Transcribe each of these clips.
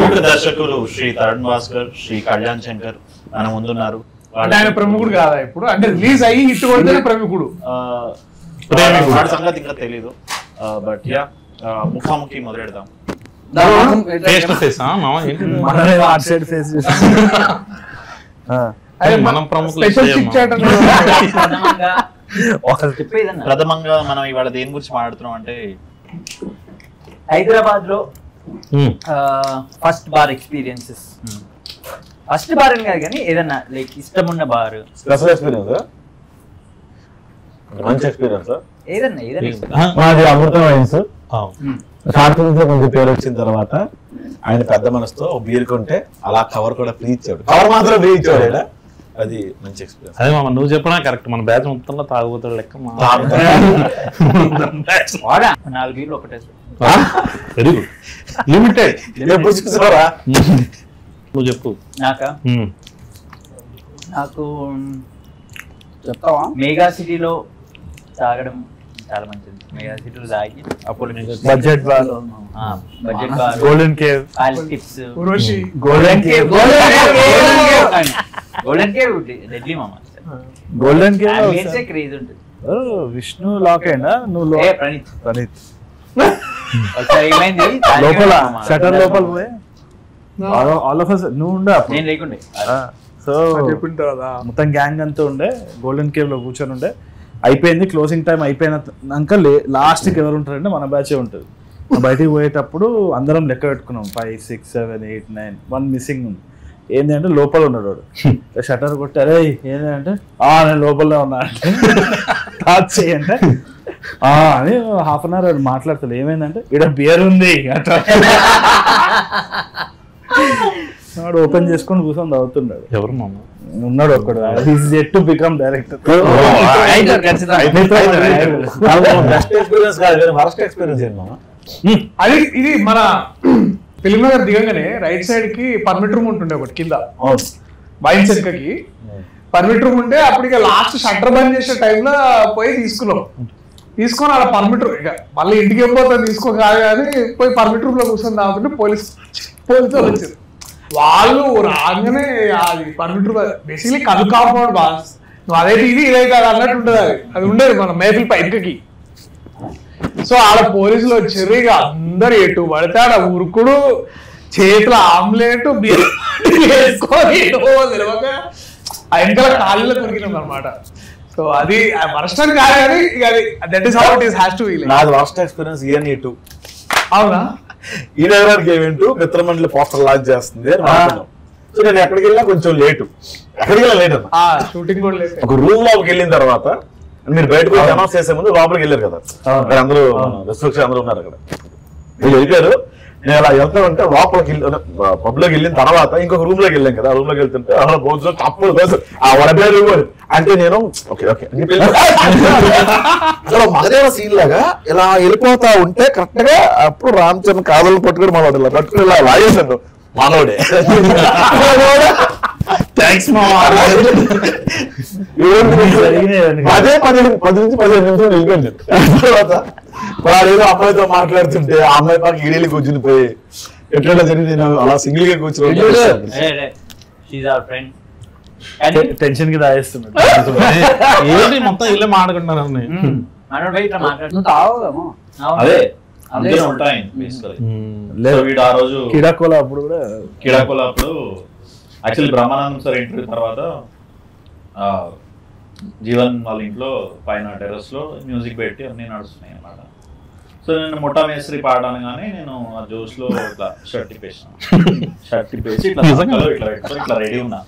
ప్రముఖ దర్శకులు శ్రీ తరుణ్ భాస్కర్, శ్రీ కళ్యాణ్ శంకర్ మన ముందున్నారు. ఆయన ప్రముఖుడు కాదా ఇప్పుడు, అంటే రిలీజ్ అయ్యి హిట్ కొడితే ప్రముఖుడు, వాడి సంగతి ఇంకా తెలీదు. బట్ యా ముఖాముఖి మొదలెడదాం. ఫేస్ టు ఫేస్ మనం ప్రథమంగా మనం ఇవాళ దేని గురించి మాట్లాడుతున్నాం అంటే హైదరాబాద్ లో first bar experiences. First bar అని కాదు కానీ ఏదన్నా లైక్ ఇష్టం ఉన్న బార్, స్పెషల్ ఎక్స్పీరియన్స్, మంచి ఎక్స్పీరియన్స్ ఏదన్నా మాది అమృతం వైన్స్. షార్ట్ కొంచెం పేరు వచ్చిన తర్వాత ఆయన పెద్ద మనసుతో బీర్ కొంటే అలా కవర్ కూడా ఫ్రీ ఇచ్చాడు, కవర్ మాత్రం ఫ్రీ ఇచ్చాడు. అది మంచి ఎక్స్పీరియన్స్. అదే మామ నువ్వు చెప్పినా కరెక్ట్. మన బ్యాచ్ మొత్తంలో తాగుబోతాడు లెక్క. 4 బీర్లు ఒకటే. Very good. లిమిటెడ్. నువ్వు చెప్పు. నాకు చెప్తావా? మెగా సిటీలో తాగడం చాలా మంచిది. మెగా సిటీలో తాగి అప్పుడు budget bar, golden cave, tips, golden cave, golden cave deadly మామ. గోల్డెన్ కేవ్ క్రేజ్ ఉంటుంది. విష్ణు లాక్ అయినా నువ్వు ప్రణీత్ లోపల షటర్ లోపల పోయి ఆల్ ఆఫ్ us నువ్వు ఉండే అప్పుడు నేను లేకుండే. సో మొత్తం గ్యాంగ్ అంతా ఉండే గోల్డెన్ కేవ్ లో కూర్చొని ఉండే. అయిపోయింది క్లోజింగ్ టైం అయిపోయినాక లాస్ట్ కి ఎవరు ఉంటారంటే మన బ్యాచే ఉంటుంది. బయటికి పోయేటప్పుడు అందరం లెక్క పెట్టుకున్నాం 5, 6, 7, 8, 9, 1 మిస్సింగ్ ఉంది. ఏంటి అంటే లోపల ఉన్నాడు వాడు. షటర్ కొట్టారే ఏంటంటే నేను లోపలనే ఉన్నా అంటే టాచ్ చేయంటే అని హాఫ్ అన్ అవర్ మాట్లాడతాడు. ఏమైందంటే ఇక్కడ బియర్ ఉంది అట్లా వాడు ఓపెన్ చేసుకొని కూర్చొని తాగుతున్నాడు. ఎవరు మామ? ఉన్నాడు ఒక్కడు. yet to become director. అది ఇది మన ఫిల్మ్ నగర్ దిగంగానే రైట్ సైడ్ కి పర్మిట్ రూమ్ ఉంటుండే ఒకటి కింద వైన్ సెక్కకి పర్మిట్ రూమ్ ఉంటే అప్పుడు ఇక లాస్ట్ షట్టర్ బంద్ చేసే టైంలో పోయి తీసుకొని అలా పర్మిట్ రూమ్ ఇక మళ్ళీ ఇంటికి వెళ్ళిపోతా తీసుకో కాదు కానీ పోయి పర్మిట్ రూమ్ లో కూర్చొని తాగుతుంటే పోలీసులు వచ్చారు. వాళ్ళు రాగానే అది పర్మిట్ రూమ్ బేసిక్లీ కలు కాంపౌండ్ బాస్ నువ్వు అదైతే ఇదైతే అది అన్నట్టు ఉంటుంది. అది ఉండేది మన మేపిల్ పైకి. సో ఆడ పోలీసులు వచ్చారు. ఇక అందరు ఎటు పడితే ఆడ ఉరుకుడు, చేతుల ఆమ్లెట్ వేసుకొని ఆ వెనకాల కాళ్ళలో కొరికినాం అనమాట. సో అది వర్స్ట్ అని కాదు కానీ ఇక అది that is how it is has to be. నాది వర్స్ట్ ఎక్స్పీరియన్స్ ENA2. అవునా? ఈ నగరానికి ఏమేంటూ మిత్రమండలి పోస్టర్ లాంచ్ చేస్తుంది అని మాట్లాడుతున్నాం. సో నేను ఎక్కడికి వెళ్ళినా కొంచెం లేట్ అన్న షూటింగ్ కూడా లేట్. ఒక రూమ్ లోకి వెళ్ళిన తర్వాత మీరు బయటకు అనౌన్స్ చేసే ముందు లోపలికి వెళ్ళారు కదా, అక్కడ అందరూ రెస్ట్రిక్షన్ అందరూ ఉన్నారు. అక్కడ వీళ్ళు వెళ్ళిపోయారు. నేను అలా వెళ్తానంటే లోపలికి పబ్ లోకి వెళ్ళిన తర్వాత ఇంకొక రూమ్ లోకి వెళ్ళాం కదా. ఆ రూమ్ లోకి వెళ్తుంటే అలా భోజనం తప్పుడు ఆ వడబే రూమ్ అంటే నేను ఓకే అసలు మగదేవ సీన్ లాగా ఇలా వెళ్ళిపోతా ఉంటే కరెక్ట్ గా అప్పుడు రామ్ చరణ్ కాదలు పట్టుకుని మనవాడు ఇలా పట్టుకుని ఇలా లాగేసాను మనోడే. అదే 10 నుంచి 15 నిమిషాలు వెళ్ళిపోయింది. తర్వాత వాడు ఏదో అమ్మాయితో మాట్లాడుతుంటే ఆ అమ్మాయి పక్క ఈడేళ్ళు కూర్చుని పోయి ఎట్లా జరిగింది అలా సింగిల్ గా కూర్చుని టెన్షన్ కి దాయేస్తున్నాడు. ఏంటి మొత్తం ఇల్లే మాట్లాడుకుంటున్నాను. అదే అందుకే ఉంటాయి వీడు ఆ రోజు కిడాకోలా అప్పుడు యాక్చువల్లీ బ్రహ్మానందం సార్ ఇంటర్వ్యూ తర్వాత జీవన్ వాళ్ళ ఇంట్లో పైన టెర్రస్ లో మ్యూజిక్ పెట్టి అన్ని నడుస్తున్నాయి అన్నమాట. సో నేను మొట్టా మేస్త్రి పాడడానికి కానీ నేను ఆ జోష్ లో ఇట్లా షర్ట్ తిప్పేసాను. షర్ట్ తిప్పేసి ఇట్లా రెడీ ఉన్నా.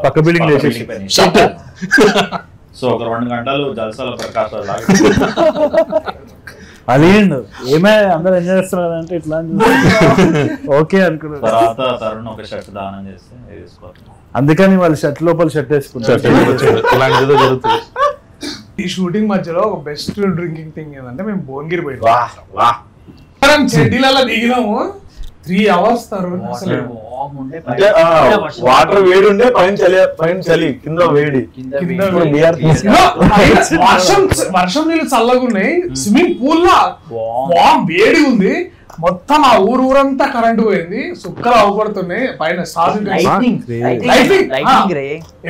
పక్క బిల్డింగ్. సో ఒక 2 గంటలు జల్సాల ప్రకాశాలు లాగా అది ఏమే అందరు ఎంజాయ్ చేస్తున్నారు అంటే ఇట్లా ఓకే అనుకున్నారు. తర్వాత తరుణ్ ఒక షర్ట్ దానం చేస్తే వేసుకోవాలి. అందుకని వాళ్ళు షర్ట్ లోపల షర్ట్ వేసుకుంటారు. ఈ షూటింగ్ మధ్యలో ఒక బెస్ట్ డ్రింకింగ్ థింగ్ ఏంటంటే మేము భువనగిరి పోయినాం. చెడ్డీలలో దిగినాము 3 hours తరుణ్ అసలు వామ్ ఉండే అంటే వాటర్ వేడి ఉండే పైన చలి కింద వేడి. వర్షం నీళ్ళు చల్లగా ఉన్నాయి, స్విమ్మింగ్ పూల్ లా వేడి ఉంది, మొత్తం ఆ ఊరంతా కరెంట్ పోయింది, సుక్కలు అవపడుతున్నాయి పైన.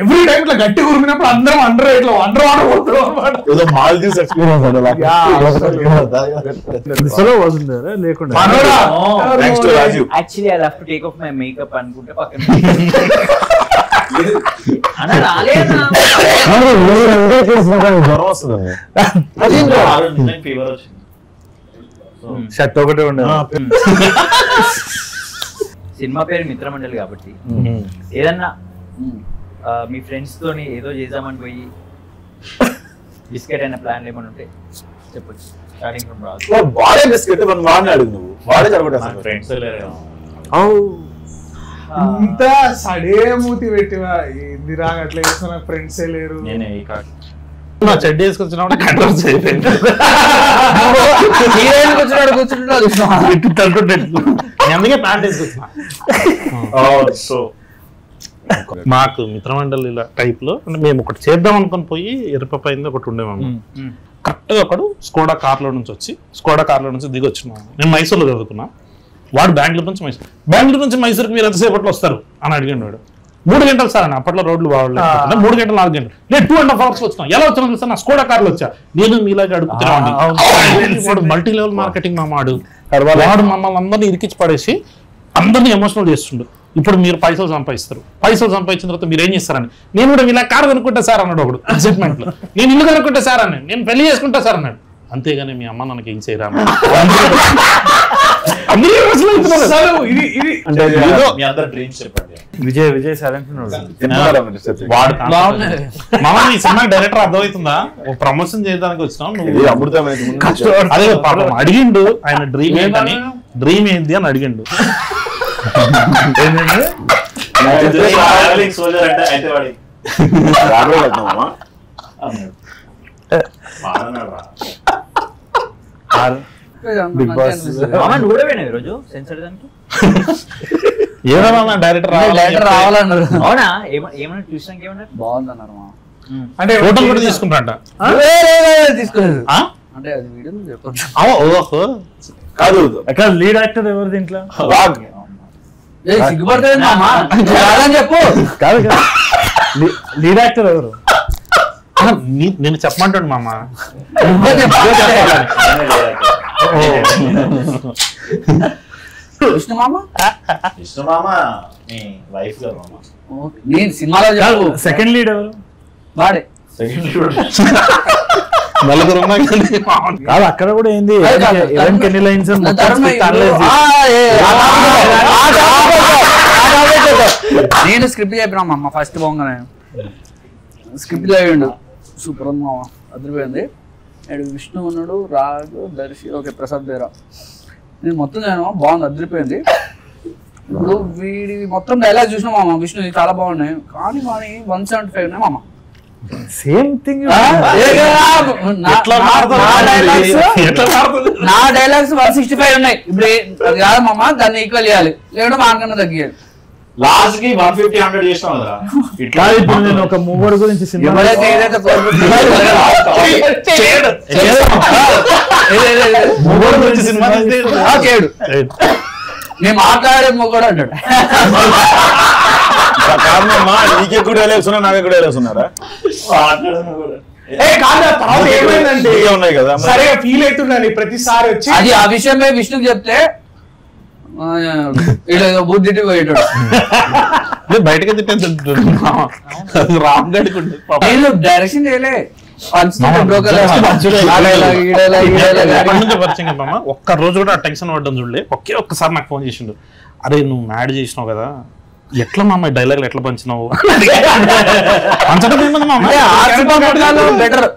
ఎవ్రీ టైం ఇట్లా గట్టి ఉరిమినప్పుడు అందరం అండర్ వాటర్ పోతున్నాం అనమాట. ఏదో మాల్దీవ్స్ ఎక్స్పీరియన్స్ లేకుండా actually I have to take off my makeup అనుకుంటే పక్కన జ్వరం వస్తుంది. ఫీవర్ వచ్చింది, షర్ట్ ఒకటే ఉండే. సినిమా పేరు మిత్రమండలి కాబట్టి ఏదన్నా మీ ఫ్రెండ్స్ తోని ఏదో చేద్దామని పోయి బిస్కెట్ అయిన ప్లాన్ ఏమైనా ఉంటే చెప్పొచ్చు. స్టార్టింగ్ ఫ్రమ్ రాజు. వాడే బిస్కెట్ మనం వాడినాడు, నువ్వు వాడే జరగొట్టేస్తాను. ఫ్రెండ్స్ లేరు. ఇంత సడే మూతి పెట్టివా ఏందిరా అట్లా చేసిన, నాకు ఫ్రెండ్సే లేరు. నేనే నా చెడ్డ వేసుకొచ్చినప్పుడు కంట్రోల్ చేయలేదు. అందుకే ప్యాంట్ వేసుకొచ్చిన. సో మాకు మిత్రమండలి టైప్ లో అంటే మేము ఒకటి చేద్దాం అనుకుని పోయి ఎరుపైంది ఒకటి ఉండేవాము. కరెక్ట్ గా ఒకడు స్కోడా కార్లో నుంచి దిగి వచ్చినాము. నేను మైసూర్లో చదువుకున్నా, వాడు బెంగళూరు నుంచి మైసూర్కి మీరు ఎంతసేపట్లో వస్తారు అని అడిగాడు. వాడు 3 గంటలు సార్ అని, అప్పట్లో రోడ్లు బాగోలేదు, 3 గంటలు 4 గంటలు, నేను 2.5 hours వచ్చినా. ఎలా వచ్చాను తెలుసా, నా స్కోడా కార్లో వచ్చా. నేను మీలాగా అడుగుతున్నాను. మల్టీ లెవెల్ మార్కెటింగ్ మామాడు, వాడు మమ్మల్ని అందరినీ ఇరికిచ్చి పడేసి అందరినీ ఎమోషనల్ చేస్తుండు. ఇప్పుడు మీరు పైసలు సంపాదించిన తర్వాత మీరు ఏం చేస్తారని. నేను కూడా ఇలా కారు కనుక్కుంటా సార్ అన్నాడు ఒకడు ఎగ్జైట్మెంట్ లో. నేను ఇల్లు కనుక్కుంటా సార్ అన్నాడు, నేను పెళ్లి చేసుకుంటా సార్ అన్నాడు. అంతేగాని మీ అమ్మ నాకు ఏం చేయరా. విజయ్ సైలెంట్ ఈ సినిమా డైరెక్టర్ అర్థమవుతుందా, ప్రమోషన్ చేయడానికి వచ్చినాం. నువ్వు అదే పాపం అడిగిండు ఆయన డ్రీమ్ ఏంటి అని అడిగిండు. బిగ్ బాస్ రోజు సెన్సర్ దానికి ఏమన్నా డైరెక్టర్ రావాలన్నారు. అవునా, ఏమన్నా చూసాక ఏమన్నా బాగుందన్నారు. అంటే ఫోటోలు కూడా తీసుకుంటారంట. తీసుకోలేదు అంటే అది వీడియో చెప్పచ్చు. ఓహో కాదు, ఎక్కడ లీడ్ యాక్టర్ ఎవరు దీంట్లో? సిగ్గుపడుతుంది చెప్పు. కాదు లీడ్ యాక్టర్ ఎవరు? నేను చెప్పమంటాడు మామ. విష్ణుమామ మీ వైఫ్ గారు మామ. నేను సినిమాలో చెప్పు. సెకండ్ లీడ్ ఎవరు? వాడే నలుగురు కాదు, అక్కడ కూడా ఏంది ఎన్ని లైన్స్ నేను స్క్రిప్ట్ చెప్పినామమ్మ. ఫస్ట్ బాగుంగానే స్క్రిప్ట్ చదివిండు, సూపర్ ఉంది మామ, అదిరిపోయింది. విష్ణు ఉన్నాడు, రాజు, దర్శి, ఓకే, ప్రసాద్ బేరా. నేను మొత్తం చదివాను, బాగుంది, అదిరిపోయింది. ఇప్పుడు వీడి మొత్తం డైలాగ్ చూసినా మామ, విష్ణు చాలా బాగున్నాయి, కానీ వాడి 175 ఉన్నాయి మామ. Same thing. నా డైలాగ్స్ 165 ఉన్నాయి. ఇప్పుడు అది కాదు మామ, దాన్ని ఈక్వల్ చేయాలి, లేదంటే మాకన్నా తగ్గియాలి. లాస్ట్ కి 150-100 చేసినాం కదా. ఇట్లా ఇప్పుడు నేను ఒక మూవర్ గురించి సినిమా నేను మాట్లాడే కూడా అంటాడు. కారణమ్మా, నీకే కూడా వేలేస్తున్నా, నాకే కూడా వేలేస్తున్నారా? ఏమైందంటే ఉన్నాయి కదా, సరే ఫీల్ అవుతున్నాను ప్రతిసారి వచ్చి. అది ఆ విషయమే విష్ణుకి చెప్తే బుద్ధి పోయేటాడు. బయటకి రామ్ గడుకుంటే నేను డైరెక్షన్ చేయలే, ఒక్క రోజు కూడా టెన్షన్ పడ్డం చూడలే. ఒక్కసారి నాకు ఫోన్ చేసిండు, అరే నువ్వు మ్యాడ్ చేసినావు కదా, ఎట్లా మామ డైలాగ్ ఎట్లా పంచినావు బెటర్,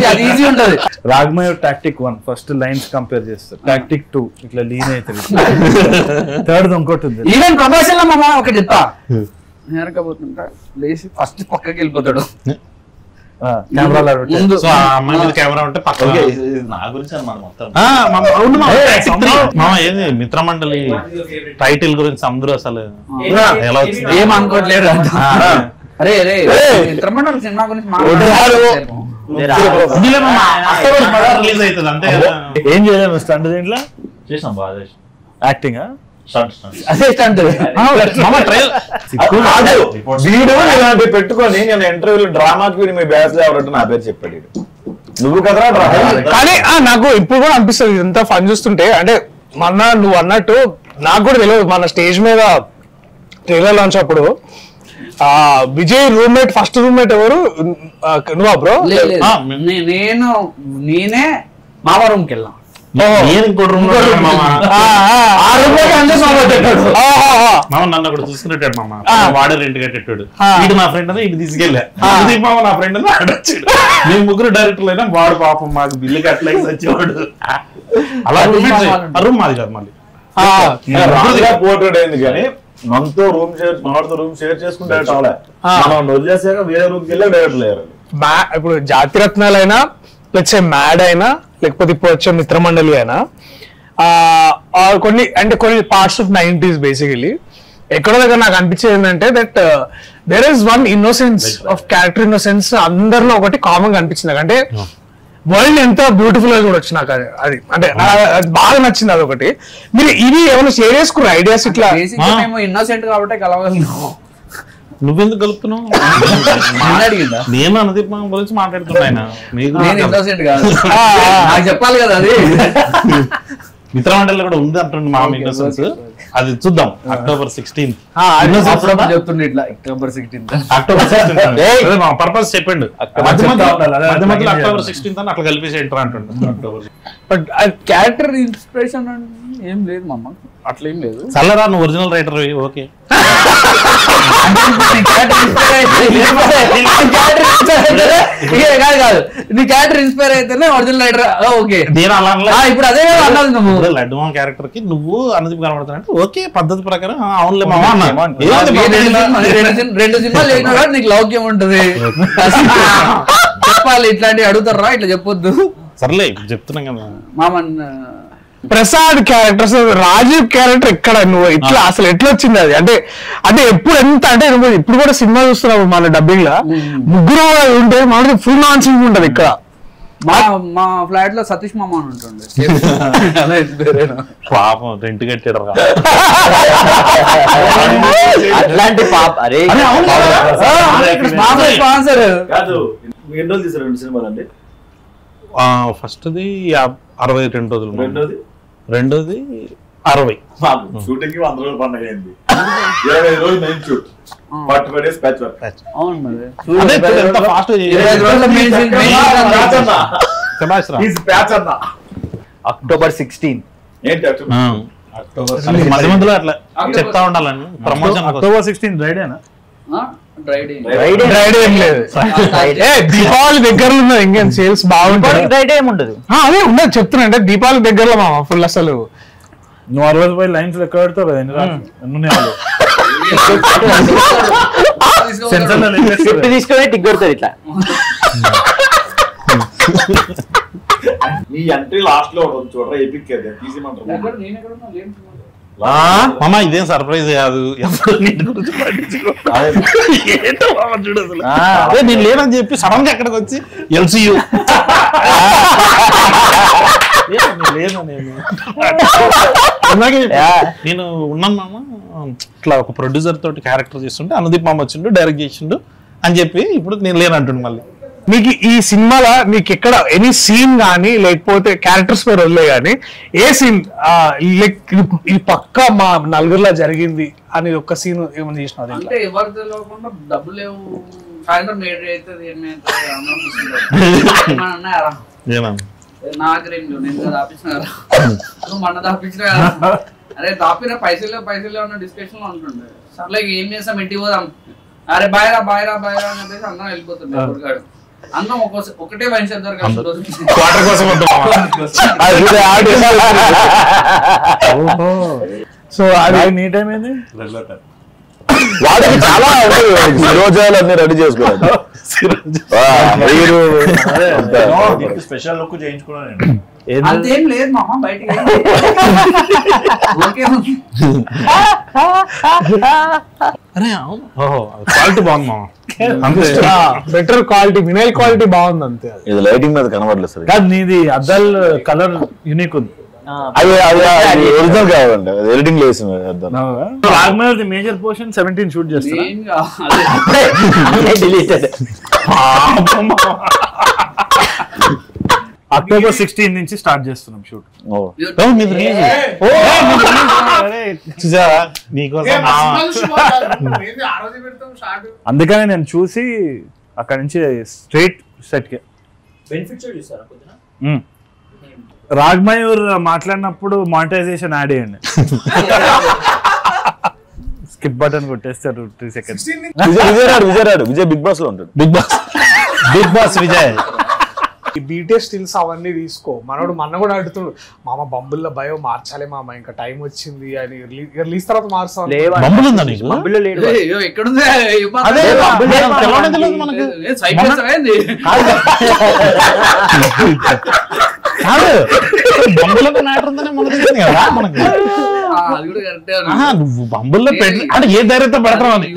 అది ఈజీ ఉంటది. రాగ్మయర్ టాక్టిక్ 1 ఫస్ట్ లైన్స్ కంపేర్ చేస్తారు, టాక్టిక్ 2 ఇట్లా లీన్ అవుతుంది, థర్డ్ ఇంకోటి ఉంది. ఈవెన్ ప్రమోషన్ లో మామ ఒకటి చెప్తా, నేరకపోతుంటా లేచి ఫస్ట్ పక్కకి వెళ్ళిపోతాడు. కెమెరాలో ముందు సో ఆ అమ్మాయి మీద కెమెరా ఉంటే పక్కన ఓకే ఇది నా గురించి అన్నమాట మొత్తం మామ ఏది మిత్రమండలి టైటిల్ గురించి అందరూ అసలు ఎలా వచ్చింది ఏం అనుకోవట్లేదు అరే అరే మిత్రమండలి సినిమా గురించి రిలీజ్ అవుతుంది అంతే కదా ఏం చేయలేము స్టంట్ దీంట్లో చేసాం బాగా చేసాం యాక్టింగ్ అదే స్టంట్ వీడు ఇలాంటి పెట్టుకొని నేను ఇంటర్వ్యూలో డ్రామాకి వీడు మీ బ్యాచ్ లో ఎవరంటే నా పేరు చెప్పాడు వీడు. నువ్వు కదరా డ్రామా కానీ నాకు ఇప్పుడు కూడా అనిపిస్తుంది ఇదంతా ఫన్ చూస్తుంటే అంటే మొన్న నువ్వు అన్నట్టు నాకు కూడా తెలియదు మన స్టేజ్ మీద ట్రైలర్ లాంచ్ అప్పుడు విజయ్ రూమ్మేట్ ఫస్ట్ రూమ్మేట్ ఎవరు నువ్వా బ్రో? నేనే మామ రూమ్కి వెళ్ళాం నేను ఇంకోటి రూమ్ మామ నన్ను అక్కడ చూసుకునేటాడు మామ వాడే రెంట్ కట్టేటాడు ఇటు నా ఫ్రెండ్ అని ఇటు తీసుకెళ్ళా మామ నా ఫ్రెండ్ అని ఆడొచ్చాడు మేము ముగ్గురు డైరెక్టర్లు అయినా వాడు పాపం మాకు బిల్లు కట్టలేక వచ్చేవాడు అలా రూమ్ మాది కాదు మళ్ళీ పోర్ట్రేట్ అయింది కానీ మనతో రూమ్ షేర్ చేసుకుంటే మనం వదిలేసాక వేరే రూమ్కి వెళ్ళి డైరెక్టర్ లేరు. ఇప్పుడు జాతిరత్నాలైనా లెట్స్ సే మ్యాడ్ అయినా లేకపోతే ఇప్పుడు వచ్చే మిత్రమండలి అయినా కొన్ని పార్ట్స్ ఆఫ్ 90s బేసికలీ ఎక్కడో దగ్గర నాకు అనిపించేది ఏంటంటే that there is one innocence of character innocence అందరిలో ఒకటి కామన్ గా అనిపించింది నాకు. అంటే వరల్డ్ ఎంత బ్యూటిఫుల్ గా చూడొచ్చు నాకు అది అంటే బాగా నచ్చింది అదొకటి. మీరు ఇవి ఏమైనా షేర్ చేసుకున్న ఐడియాస్ ఇట్లా ఇన్నోసెంట్ కాబట్టి కలవగలను. నువ్వెందుకు కలుపుతున్నావు? నేను అనుదీప్ మామ గురించి మాట్లాడుతున్నా. చెప్పాలి కదా అది మిత్రమండలి కూడా ఉంది అంటుండే మామ ఇన్నోసెన్స్. అది చూద్దాం అక్టోబర్ 16th చెప్తుండే ఇట్లా అక్టోబర్ 16th పర్పస్ చెప్పండి అక్టోబర్ 16th అని అట్లా కలిపేసి ఎంటర్ అంటుండే. బట్ క్యారెక్టర్ ఇన్స్పిరేషన్ ఏం లేదు మా అమ్మ అట్లా ఏం లేదు. చల్లరా నువ్వు ఒరిజినల్ రైటర్ ఓకే కాదు నీ క్యారెక్టర్ ఇన్స్పైర్ అయితేనే ఒరిజినల్ రైటర్ ఓకే. ఇప్పుడు అదే అన్నది నువ్వు లడ్డు మామ క్యారెక్టర్ కి నువ్వు అనుదీప్ కనబడుతున్నట్టు ఓకే పద్ధతి ప్రకారం అవునులే మామ అన్నా. 2 సినిమాలు లేకుండా నీకు లౌక్యం ఉంటది చెప్పాలి. ఇట్లాంటివి అడుగుతారా ఇట్లా చెప్పొద్దు. సర్లే చెప్తున్నాం కదా మామన్. ప్రసాద్ క్యారెక్టర్ రాజీవ్ క్యారెక్టర్ ఎక్కడ నువ్వు ఇట్లా అసలు ఎట్లా వచ్చింది అది? అంటే అంటే ఎప్పుడు ఎంత అంటే ఇప్పుడు కూడా సినిమా చూస్తున్నావు మన డబ్బింగ్ లా ముగ్గురు ఉంటే మన ఫుల్ నాన్ సింగ్ ఉంటది ఇక్కడ. మా ఫ్లాట్ లో సతీష్ మామ అని ఉంటుండే పాపం రెంట్ కట్టాడు అట్లాంటి పాప. అరే స్పాన్సర్ కాదు ఎన్ని రోజులు తీసారు 2 సినిమాలు అండి? ఫస్ట్ది 62 రోజులు, రెండోది 60. షూటింగ్ 100 రోజులు పండుగ అయింది. 25 రోజులు main shoot, 45 days patch work. అవును మరి ఎంత ఫాస్ట్ అక్టోబర్ 16 ఏంటి మధ్య మధ్యలో అట్లా చెప్తా ఉండాలని ప్రమోషన్. అక్టోబర్ 16 రైడేనా? దీపావళి దగ్గరలో ఉన్నది ఇంకేం సేల్స్ బాగుంటుంది. రైడ్ ఏముండదు అదే ఉండదు చెప్తున్నా. అంటే దీపావళి దగ్గరలో మామ ఫుల్ అసలు నువ్వు 60 రూపాయలు లైన్స్ లెక్క పెడతావు కదా తీసుకునే టిక్ కొడతారు ఇట్లా. నీ ఎంట్రీ లాస్ట్ లో చూడరా ఎపిక్ తీసిమంటారు. మామ ఇదేం సర్ప్రైజ్ కాదు, ఎప్పుడు నీటి గురించి ఏంటో మామ చూడు అసలు. అదే నేను లేనని చెప్పి సడన్ గా ఎక్కడికి వచ్చి LCU నేను ఉన్నాను మామ. ఇట్లా ఒక ప్రొడ్యూసర్ తోటి క్యారెక్టర్ చేస్తుంటే అనుదీప్ మామ వచ్చిండు డైరెక్ట్ చేసిండు అని చెప్పి ఇప్పుడు నేను లేనంటుండు. మళ్ళీ మీకు ఈ సినిమాలో మీకు ఎక్కడ ఎనీ సీన్ కానీ లేకపోతే క్యారెక్టర్స్ పేరు వదిలే కానీ ఏ సీన్ ఇది పక్కా మా నలుగురిలో జరిగింది అని ఒక సీన్ ఏమైనా చేసిన? అంటే ఎవరు తెలియకుండా డబ్బులు లేవు సాయంత్రం మేడ్ అవుతుంది నాగరేం నేను దాపించిన కదా నువ్వు మొన్న దాపించిన కదా. అరే దాపిన పైసలు ఉన్న డిస్కషన్ లో ఉంటుండే. సర్లే ఏం చేస్తాం ఇంటికి పోదాం, అరే బాయ్రా బాయ్రా బాయ్రా అని చెప్పేసి అందరం వెళ్ళిపోతుండే. గుడిగాడు అందరం ఒకటే వైన్ షాప్ దగ్గర సో అది నీ టైం ఏంది? వాడికి చాలా రోజులు అన్ని రెడీ చేసుకోవాలి. స్పెషల్ లుక్ చేయించుకున్నాను. అంతేం లేదు మామ, బయటికి ఓకే. అరే ఓహో క్వాలిటీ బాగుంది మామ. బెటర్ క్వాలిటీ, వినైల్ క్వాలిటీ బాగుంది అంతే. ఇది లైటింగ్ మీద కనబడలేదు సార్. కాదు నీది అద్దాల్ కలర్ యూనిక్ ఉంది. అది ఒరిజినల్ కావాలండి, అది ఎడిటింగ్ వేసింది అద్దం. రాగ్మయర్ మేజర్ పోర్షన్ 17 షూట్ చేస్తా. అక్టోబర్ 16 నుంచి స్టార్ట్ చేస్తున్నాం షూట్. అందుకనే నేను చూసి అక్కడ నుంచి స్ట్రైట్ సెట్ కి రాగ్మయూర్ మాట్లాడినప్పుడు మానిటైజేషన్ యాడ్ చేయండి. స్కిప్ బటన్ కొట్టేస్తారు 3 seconds. విజయ్ బిగ్ బాస్ లో ఉంటాడు. బిగ్ బాస్ విజయ్ ఈ బీటీఎస్ స్టిల్స్ అవన్నీ తీసుకో. మనోడు మొన్న కూడా అడుగుతుండు, మామ బంబుల్లో బయో మార్చాలి మామ, ఇంకా టైం వచ్చింది అని. రిలీజ్ తర్వాత మార్చాలి. బంబుల్ ఉందా నీకు? ఎక్కడుంది? బంబులకు మ్యాటర్ ఉందని మనకు తెలిసింది కదా మనకి. నువ్వు బంబుల్లో పెట్టి అంటే ఏ ధైర్యంతో పెడతావు అని.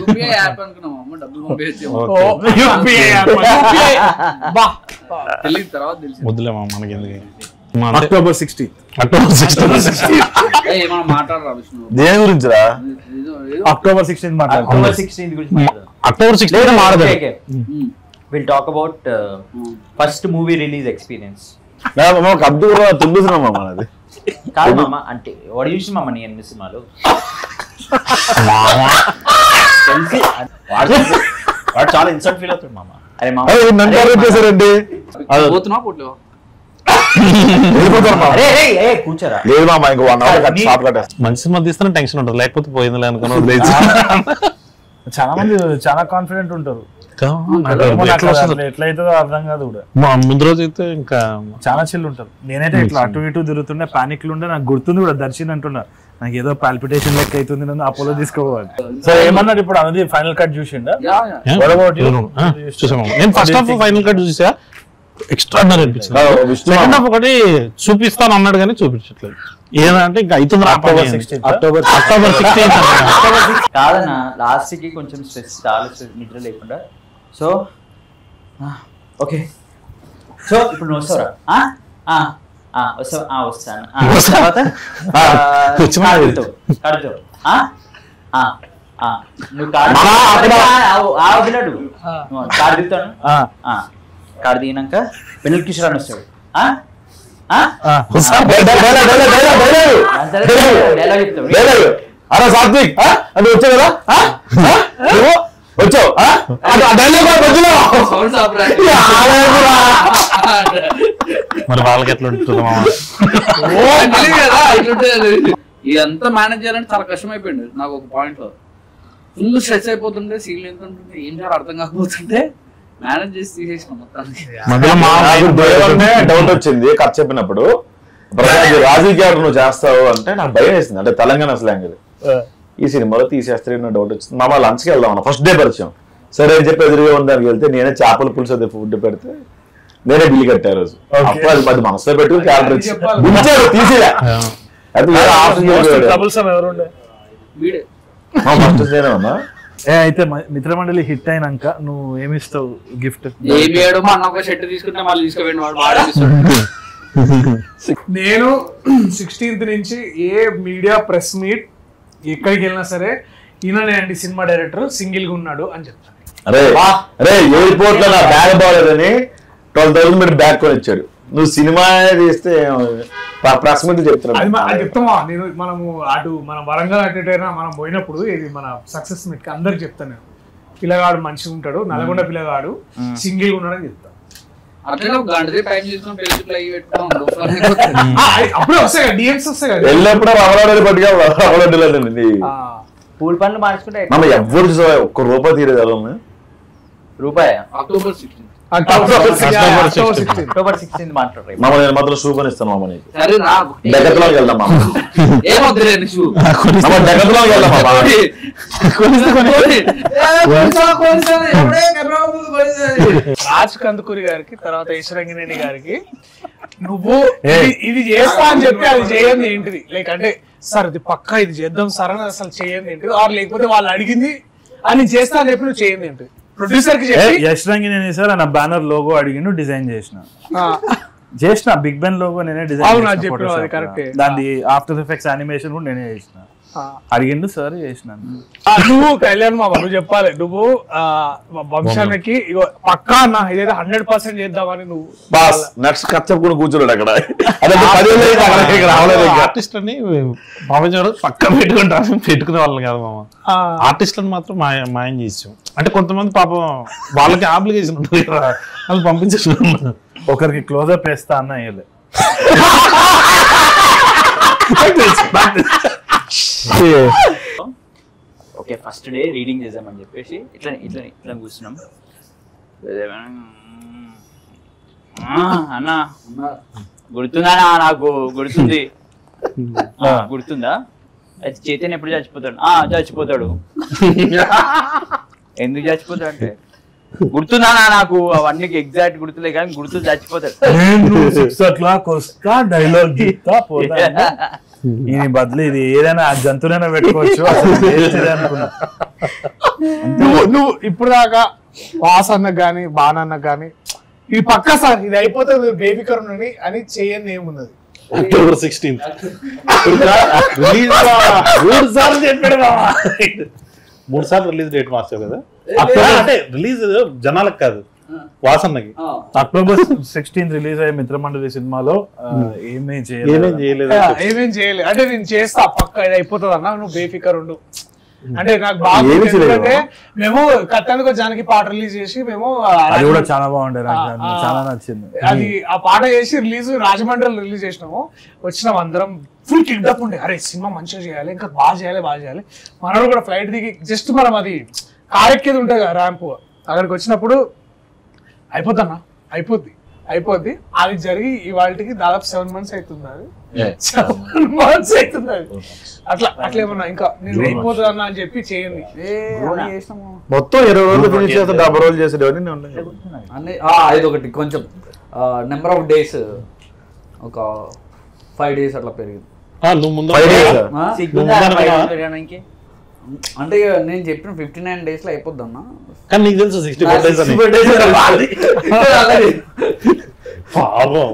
వద్దులే మనకి ఎందుకు. అక్టోబర్ 16 దేని గురించి రా? October 16 October 16 మాడదు. We'll talk about first movie release experience. అబ్దు కూడా తుండుతున్నాం మనది కాదు మామ, అంటే వాడు చూసి మామ నీ ఎన్ని సినిమాలు వాడు చాలా ఇన్సల్ట్ ఫీల్ అవుతాడు మామ. అరే మామ చేశారండి. కూర్చోరా. లేదు మామ, ఇంకో 1 hour షార్ట్ కట్టేస్తాం. మంచి సినిమా తీస్తేనే టెన్షన్ ఉంటుంది, లేకపోతే పోయిందిలే అనుకున్నా. చాలా మంది చాలా కాన్ఫిడెంట్ ఉంటారు. ఎట్లయితుందో అర్థం కాదు కూడా. ముందు రోజు అయితే ఇంకా చాలా చిల్లు ఉంటారు. నేనైతే ఇట్లా అటు ఇటు తిరుగుతుండే, పానిక్ ఉండే. నాకు గుర్తుంది కూడా, దర్శన్ అంటున్నా నాకు ఏదో పాల్పిటేషన్ లెక్క అవుతుంది, నన్ను అపోలో తీసుకోవాలి. సో ఏమన్నాడు ఇప్పుడు అనేది ఫైనల్ కట్ చూసిండా? చూసాము. నేను ఫస్ట్ హాఫ్ ఫైనల్ కట్ చూసా, ఎక్స్ట్రాడినరీ అనిపించింది. సెకండ్ హాఫ్ ఒకటి చూపిస్తాను అన్నాడు కానీ చూపించట్లేదు. ఏదంటే ఇంకా అవుతుంది. అక్టోబర్ 16 కాదన్నా, లాస్ట్ కి కొంచెం స్ట్రెస్, చాలా స్ట్రెస్, నిద్ర లేకుండా. సో ఓకే, సో ఇప్పుడు నువ్వు వస్తావురా? వస్తాను. తర్వాత కడుతావు. నువ్వు కాడు దిగుతాను. కాడు దిగినాక వెన్నెల కిషోర్ అని వస్తాడు. అరే సాత్విక్ అంటే వచ్చావు కదా, వచ్చావు. మరి వాళ్ళకి ఎట్లా ఉంటుంది? ఇదంతా మేనేజ్ చేయాలంటే చాలా కష్టం అయిపోయింది నాకు. ఒక పాయింట్ లో ఫుల్ స్ట్రెస్ అయిపోతుంటే, సీన్లు ఎంత ఉంటుంటే ఏం చేయాలి అర్థం కాకపోతుంటే మేనేజ్ చేసి తీసేసిన మొత్తానికి. డౌట్ వచ్చింది కథ చెప్పినప్పుడు, రాజీ క్యారెక్టర్ నువ్వు చేస్తావు అంటే నాకు భయం వేసింది. అంటే తెలంగాణ స్లాంగ్ ఇది. ఈ సినిమాలో తీసేస్తే డౌట్ వచ్చింది. మా లంచ్కి వెళ్దాం అన్న ఫస్ట్ డే పరిచయం. సరే అని చెప్పి ఎదురుగా ఉండడానికి వెళ్తే నేనే చేపల పులుసు అదే ఫుడ్ పెడితే నేనే బిల్లు కట్టా రోజు. అప్పుడు అది 10 మనసులో పెట్టుకుని క్యారెక్టర్ ఇచ్చాడు తీసిరా. ఉన్నా అయితే మిత్రమండలి హిట్ అయినాక నువ్వు ఏమిస్తావు గిఫ్ట్? నేను 16th నుంచి ఏ మీడియా ప్రెస్ మీట్ ఎక్కడికి వెళ్ళినా సరే, ఈయననే అండి సినిమా డైరెక్టర్, సింగిల్ గా ఉన్నాడు అని చెప్తాను. అరే ఎయిర్పోర్ట్ లో నా బ్యాగ్ బాగాలేదని 12,000 మీరు బ్యాగ్ కొని ఇచ్చాడు. నువ్వు సినిమా తీస్తే ప్రెస్ మీట్ చెప్తున్నావు. అది చెప్తామా నేను. మనము అటు మన వరంగల్ అటైనా మనం పోయినప్పుడు, ఇది మన సక్సెస్ మీట్ అందరికి చెప్తాను నేను, పిల్లగాడు మంచిగా ఉంటాడు, నల్గొండ పిల్లగాడు సింగిల్ గా ఉన్నాడని చెప్తాను. అప్పుడే వస్తాయి కదా డిఎమ్స్ వస్తాయి కదా. వెళ్ళినప్పుడు రవలాడని పట్టుగా రవలాడ్డీ పూల్ పనులు మార్చుకుంటే ఎవరు ఒక్క రూపాయి తీరేది ఎలా రూపాయి. అక్టోబర్ October 16th మాట్లాడరు. మామ నేను మాత్రం షూ కొనిస్తాను మామ నీకు. సరే రా డెకత్లాన్కి వెళ్దాం మామ. ఏమొద్దులే షూ మామ డెకత్లాన్కి వెళ్దాం మామ. రాజ్ కందుకూరి గారికి తర్వాత ఈశ్వరంగినేని గారికి నువ్వు ఇది చేస్తా అని చెప్పి అది చేయండి ఏంటిది లైక్ అంటే సార్ ఇది పక్కా ఇది చేద్దాం సార్ అని అసలు చేయండి ఏంటిది ఆర్ లేకపోతే వాళ్ళు అడిగింది అని చేస్తా అని చెప్పి నువ్వు చేయండి ఏంటిది ప్రొడ్యూసర్ కి చెప్పి యష్ రంగినేని సార్ నా బ్యానర్ లోగో అడిగిండు డిజైన్ చేసిన బిగ్ బెన్ లోగో నేనే డిజైన్ దాని ఆఫ్టర్ ఎఫెక్ట్స్ యానిమేషన్ కూడా నేనే చేసిన అడిగిండు సార్ చేసినాను. నువ్వు కళ్యాణ్ మామ నువ్వు చెప్పాలి నువ్వు వంశానికి పక్కా అన్న ఇదైతే 100% చేద్దామని నువ్వు బాస్ నెక్స్ట్ కథ చెప్పుకుని కూర్చోలేడు అక్కడ. ఆర్టిస్ట్ అని భావించాడు పక్క పెట్టుకునే వాళ్ళని కాదు మామ. ఆర్టిస్ట్లను మాత్రం మాయం చేసాం. అంటే కొంతమంది పాపం వాళ్ళకి ఆబ్లిగేషన్ ఉంటుంది కదా వాళ్ళు పంపించేస్తున్నాం. ఒకరికి క్లోజప్ వేస్తా అన్న వేయలే. ఓకే ఫస్ట్ డే రీడింగ్ చేద్దామని చెప్పేసి ఇట్లా కూర్చున్నాం. అన్నా గుర్తుందా? నాకు గుర్తుంది. గుర్తుందా? అది చైతన్య ఎప్పుడు చచ్చిపోతాడు? చచ్చిపోతాడు. ఎందుకు చచ్చిపోతాడు అంటే గుర్తుందా? నాకు అవన్నీ ఎగ్జాక్ట్ గుర్తులే కానీ గుర్తు చచ్చిపోతాడు. 6 o'clock వస్తా డైలాగ్ చెప్తా పోతా. ఈయన బదులు ఇది ఏదైనా జంతువులైనా పెట్టుకోవచ్చు అనుకున్నా. నువ్వు ఇప్పుడు దాకా వాస్ అన్నకు గానీ బాణన్నకు గానీ ఇది పక్కా సార్ ఇది అయిపోతే బేబీ కరుణ్ అని చేయండి ఏమున్నది. October 16th మూడు సార్లు రిలీజ్ డేట్ మార్చావు కదా. అంటే రిలీజ్ జనాలకు కాదు వాసన్నకి. October 16th రిలీజ్ అయ్యే మిత్రమండలి సినిమాలో ఏమేం చేయలేదు అంటే నేను చేస్తా పక్క ఇది అయిపోతుంది అన్న నువ్వు బేఫికర్ ఉండు అంటే నాకు బాగా మేము కట్టానికి జానకి పాట రిలీజ్ చేసి మేము అది కూడా చాలా బాగుండే చాలా నచ్చింది. అది ఆ పాట చేసి రిలీజ్ రాజమండ్రిలో రిలీజ్ చేసినాము. వచ్చినాం అందరం ఫుల్ కిక్డప్ ఉండే అరే సినిమా మంచిగా చేయాలి ఇంకా బాగా చేయాలి మనోడు కూడా ఫ్లైట్ దిగి జస్ట్ మనం అది కారెక్కేది ఉంటుంది కదా ర్యాంప్ అక్కడికి వచ్చినప్పుడు అయిపోద్ది అది జరిగి ఇవాళకి దాదాపు 7 months అవుతుంది. అది 7 months అవుతుంది. అది అట్లా ఏమన్నా ఇంకా నేను అయిపోతుంది అన్న అని చెప్పి చేయండి మొత్తం 20 రోజులు ఫినిష్ చేస్తే 70 రోజులు చేసేది అది ఒకటి కొంచెం నెంబర్ ఆఫ్ డేస్ ఒక 5 days అట్లా పెరిగింది. నువ్వు ముందు అంటే నేను చెప్పిన 59 days లో అయిపోద్ది అన్న. కానీ నీకు తెలుసు 64 days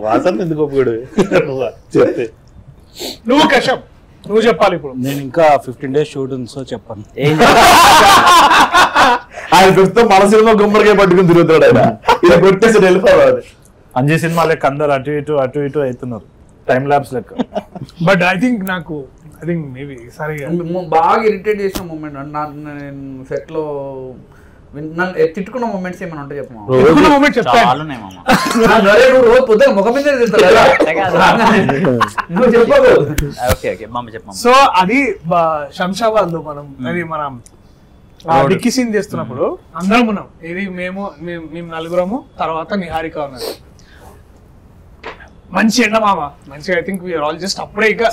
వాసన ఎందుకు ఒప్పుకోడు చెప్తే నువ్వు కశ్యప్ నువ్వు చెప్పాలి. ఇప్పుడు నేను ఇంకా 15 days షూట్ ఉంది సో చెప్పాను. ఆయన ప్రస్తుతం మన సినిమా గుమ్మడికాయ పట్టుకుని తిరుగుతాడు. ఆయన ఇలా కొట్టేసి వెళ్ళిపోవాలి. అంజీ సినిమా లెక్క అందరు అటు ఇటు అవుతున్నారు టైం ల్యాబ్స్ లెక్క. బట్ ఐ థింక్ మేబీ సరే బాగా ఇరిటేట్ చేసిన మూమెంట్ నేను సెట్ లో నన్ను తిట్టుకున్న మూమెంట్స్ ఏమైనా ఉంటాయి చెప్పమా? పొద్దున ముఖం మీద సో అది శంషాబాద్ లో మనం డిక్కీ సీన్ చేస్తున్నప్పుడు అందరం ఉన్నాం. ఇది మేము 4 తర్వాత నిహారిక ఉన్నది. మంచి ఎండ మామ మంచిగా I think we're all just అప్పుడే ఇంకా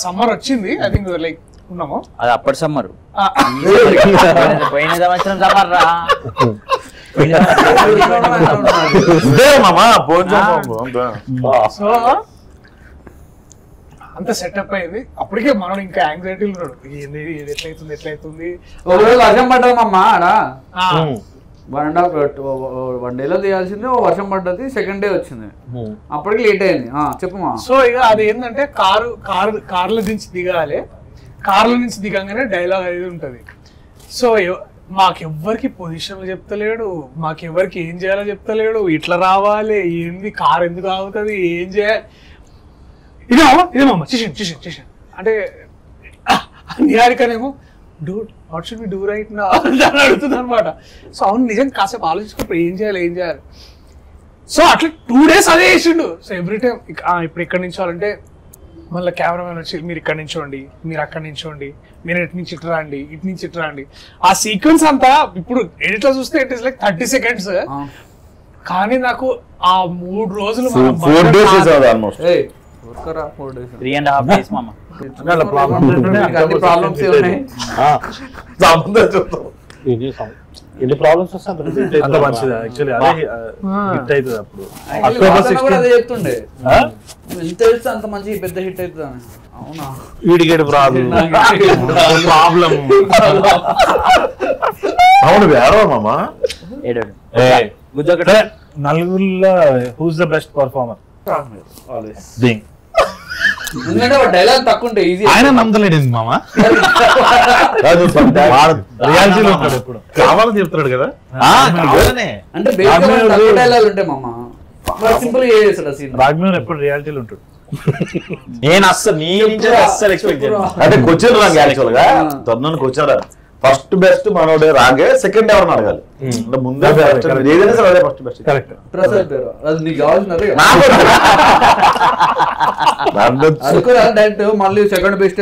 సమ్మర్ వచ్చింది. ఐ థింక్ లైక్ ఉన్నాము అది అప్పటి సమ్మర్ పోయిన సంవత్సరం సమ్మర్ రా సో అంత సెటప్ అయింది. అప్పటికే మనం ఇంకా యాంగ్జైటీలు ఉన్నాడు ఎట్లయితుంది వర్షం పడ్డామమ్మా ఆడా 1 డేలో తీయాల్సింది వర్షం పడ్డది. సెకండ్ డే వచ్చింది అప్పటికి లేట్ అయింది. చెప్పమా. సో ఇక అది ఏంటంటే కార్ల నుంచి దిగాలి. కార్ల నుంచి దిగంగానే డైలాగ్ అనేది ఉంటది. సో మాకెవ్వరికి పొజిషన్లు చెప్తలేడు, మాకెవ్వరికి ఏం చేయాలో చెప్తలేడు. ఇట్లా రావాలి ఏంది కార్ ఎందుకు ఆగుతుంది ఏం చేయాలి ఇదేమమ్మా చేసాను అంటే నిహారికనేమో dude what should we do right now అని అడుగుతుంది అనమాట. సో అవును నిజంగా కాసేపు ఆలోచించుకుంటే ఏం చేయాలి. సో అట్లా 2 days అదే చేసిండు. సో ఎవ్రీ టైం ఇప్పుడు ఇక్కడ నుంచోవాలంటే మళ్ళీ కెమెరామెన్ వచ్చి మీరు ఇక్కడ నించోండి, మీరు అక్కడ నించోండి, మీరు ఇటు నుంచి ఇటు రండి. ఆ సీక్వెన్స్ అంతా ఇప్పుడు ఎడిట్ లో చూస్తే ఇట్ ఇస్ లైక్ 30 seconds. కానీ నాకు ఆ 3 రోజులు 4 days చేసేవాడు ఆల్మోస్ట్. 3.5 days మామ. ప్రాబ్లమ్స్ ఉన్నాయి. ఎన్ని ప్రాబ్లమ్స్ వస్తే అంత మంచిది యాక్చువల్లీ. అదే హిట్ అవుతుంది అప్పుడు. అక్టోబర్ 16 అదే చెప్తుండే, ఎంత తెలిస్తే అంత మంచి పెద్ద హిట్ అవుతుంది అని. అవునా? వీడికేడు ప్రాబ్లం. అవును వేరే మామ. నలుగురిలో హూస్ ద బెస్ట్ పర్ఫార్మర్? ఎందుకంటే డైలాగ్ తక్కువ ఉంటే ఈజీ. ఆయన నమ్మలేడు మామ, రియాలిటీలో ఉంటాడు ఎప్పుడు. కావాలని చెప్తున్నాడు కదా. అంటే తక్కువ డైలాగ్ ఉంటాయి మామ, సింపుల్ గా చేస్తాడు సీన్. రాఘవేంద్ర ఎప్పుడు రియాలిటీలో ఉంటాడు. నేను అస్సలు ఎక్స్పెక్ట్ చేయను. అంటే క్వశ్చన్ రాంగ్ యాక్చువల్ గా. తొందరని క్వశ్చన్ ఫస్ట్ బెస్ట్ మనోడే రాగే, సెకండ్ ఎవరిని అడగాలి. అంటే ముందే ఏదైనా సరే అదే ఫస్ట్ బెస్ట్. కరెక్ట్. ప్రసాద్ పేరు అది నీకు కావాల్సినది మళ్ళీ సెకండ్ బెస్ట్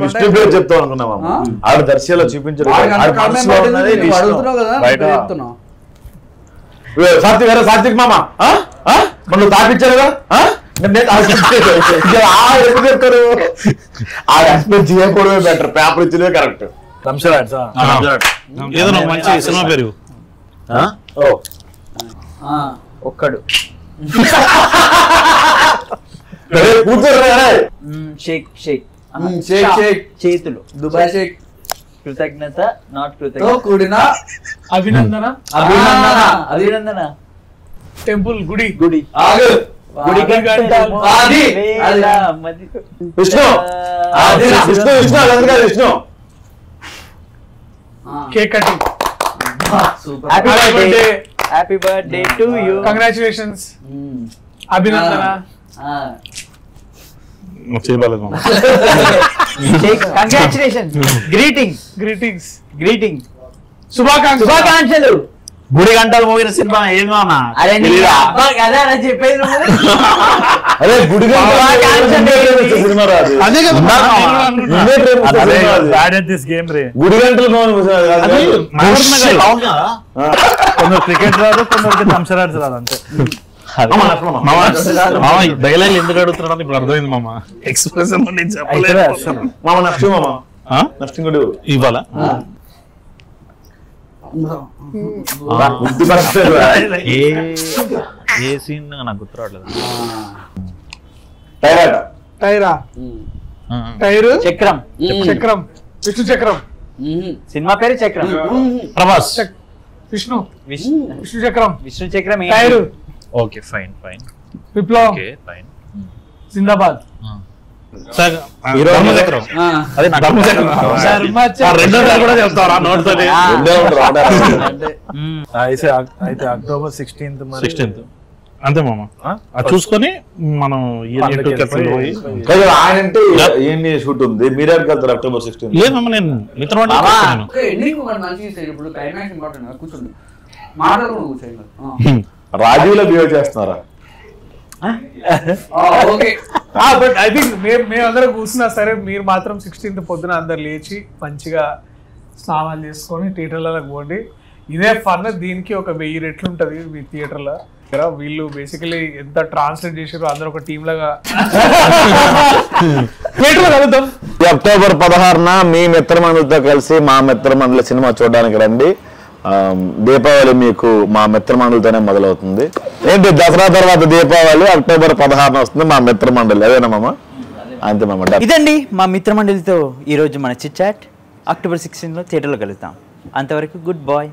విష్ణు పేరు చెప్తాం అనుకున్నామా? ఆడ దర్శిలో చూపించారు. అడుగుతున్నావు కదా, చెప్తున్నావు. సాత్విక్ వేరే సాత్విక్ మామ మనం తాపించారు కదా. ఎప్పుడు చెప్తారు? ఆ ఎక్స్పెక్ట్ చేయకూడదు బెటర్, పేపర్ ఇచ్చినవే కరెక్ట్. ఏదో మంచి సినిమా పేరు ఒక్కడు షేక్ షేక్ షేక్ షేక్ చేతులు దుబాయ్ షేక్. కృతజ్ఞత నాట్ కృతజ్ఞత కూడిన అభినందన అభినందన టెంపుల్ గుడి గుడి గుడి Vishnu Vishnu Vishnu Vishnu cake cutting. Happy birthday to you. Congratulations. అభినందన. చేయలేదు మామ. కంగ్రాచులేషన్స్. Greetings greetings. గ్రీటింగ్స్. శుభాకాంక్షలు. గుడి గంటలు మోగిన సినిమా ఏం మామ? అదే అలా చెప్పేది అదే గుడి సినిమా రాదు. గుడి గంటలు కొందరు క్రికెట్ రాదు, కొందరికి థమ్సరాడ్స్ రాదు అంతే. డైలాగ్ ఎందుకు అడుగుతున్నాడు ఇప్పుడు అర్థమైంది మామ. ఎక్స్ప్రెషన్ మామ నష్టం మామ నష్టం కూడా ఇవ్వాలా? ఏ సీన్ నాకు గుర్తురావట్లేదు. టైరా టైరు చక్రం చక్రం విష్ణు చక్రం. సినిమా పేరు చక్రం. ప్రభాస్ విష్ణు విష్ణు చక్రం. విష్ణు చక్రం టైరు. Okay fine fine. విప్లవ్. Okay fine. జిందాబాద్. అయితే అక్టోబర్ 16th అంతే మామ. అది చూసుకొని మనం ఆయన అంటే ఏంటి షూట్ ఉంది, మీరే వెళ్తారు అక్టోబర్ 16. లేదమ్మా నేను మిత్రం రాజీవ్లో బిహేవ్ చేస్తున్నారా? బట్ ఐ థింక్ మేమందరం కూర్చున్నా సరే, మీరు మాత్రం 16th పొద్దున అందరు లేచి మంచిగా స్నానాలు చేసుకొని థియేటర్లకు పోండి. ఇదే ఫన్. దీనికి ఒక 1000 రెట్లు ఉంటది మీ థియేటర్లో. వీళ్ళు బేసికలీ ఎంత ట్రాన్స్లేట్ చేసారో అందరూ ఒక టీమ్ లాగా థియేటర్లో కలుద్దాం. అక్టోబర్ 16న మీ మిత్రమండలితో కలిసి మా మిత్రమండలి సినిమా చూడడానికి రండి. దీపావళి మీకు మా మిత్రమండలితోనే మొదలవుతుంది. ఏంటి దసరా తర్వాత దీపావళి అక్టోబర్ 16న వస్తుంది మా మిత్రమండలి. అదేనా మామ? అంతే మామ. ఇదండి మా మిత్రమండలితో ఈ రోజు మన చిట్ చాట్. అక్టోబర్ 16 థియేటర్లో కలుద్దాం. అంతవరకు గుడ్ బాయ్.